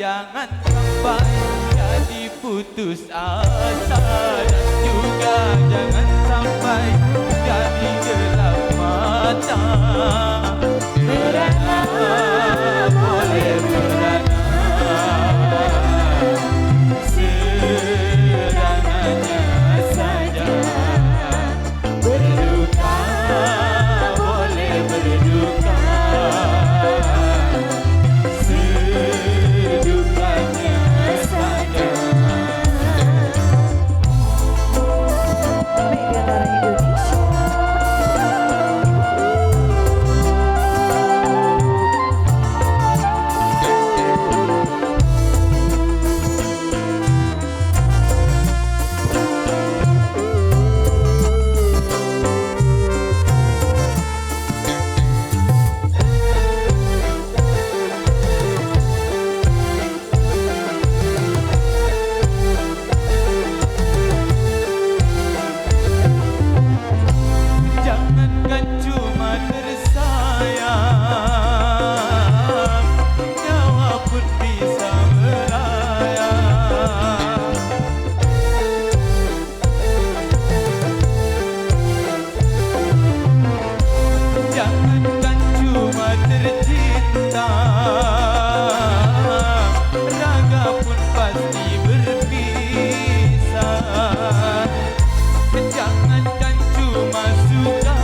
jangan sampai jadi putus asa, dan juga jangan sampai jadi gelap mata. Merana boleh merana, serangannya saja. Berduka boleh berduka, sedukanya saja. Mega Darah Indonesia. Jangankan cuma tersayang, nyawa pun bisa melayang. Jangankan cuma tercinta, raga pun pasti berpisah. Jangankan cuma suka,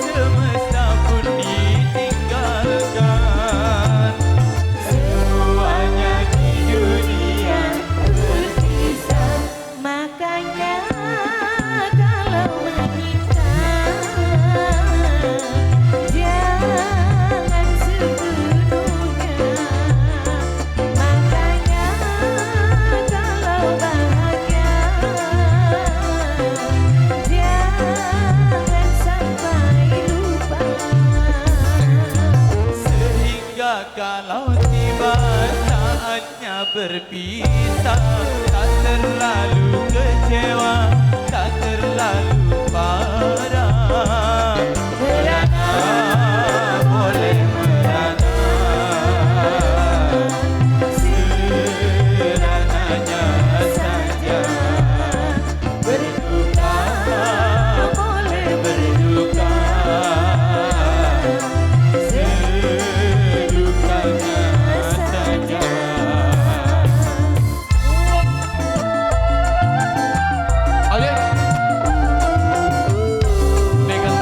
semesta pun ditinggalkan. Semuanya di dunia berpisah. Makanya kalau menikah jangan sepenuhnya. Makanya kalau bahagia jangan sampai lupa. Sehingga kalau tiba saatnya berpisah, tak terlalu kecewa, tak terlalu parah. Merana boleh merana, serangannya saja. Berduka boleh berduka, sedukanya saja. Oke, Mega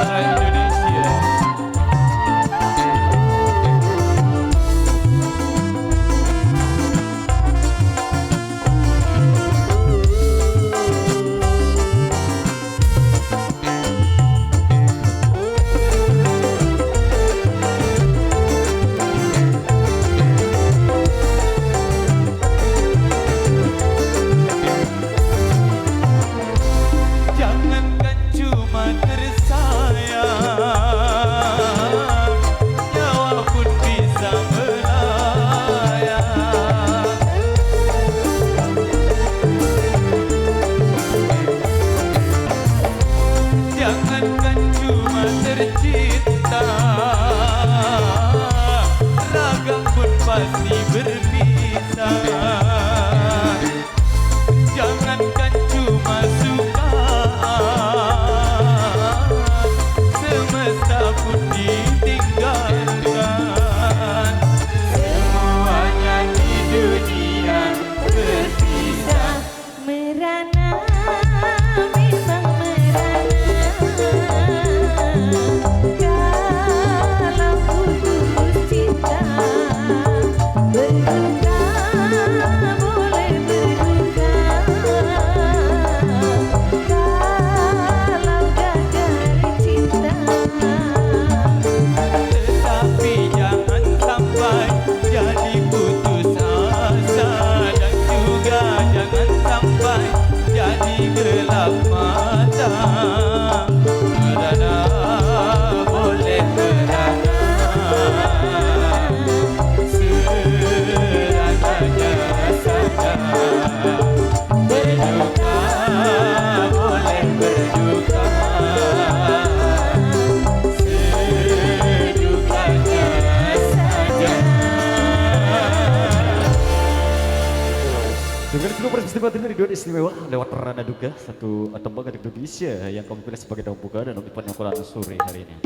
istimewa ini duet istimewa lewat Rana Duga, satu tembang dari Indonesia yang kami pilih sebagai daun buka dan untuk penyambutan sore hari ini.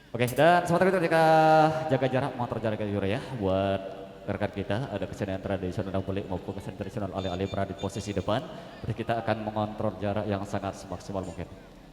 Oke, dan sementara itu ketika jaga jarak motor jarak jura ya buat rekan kita ada kesenian tradisional boleh maupun kesenian tradisional alih-alih berada di posisi depan, berarti kita akan mengontrol jarak yang sangat semaksimal mungkin.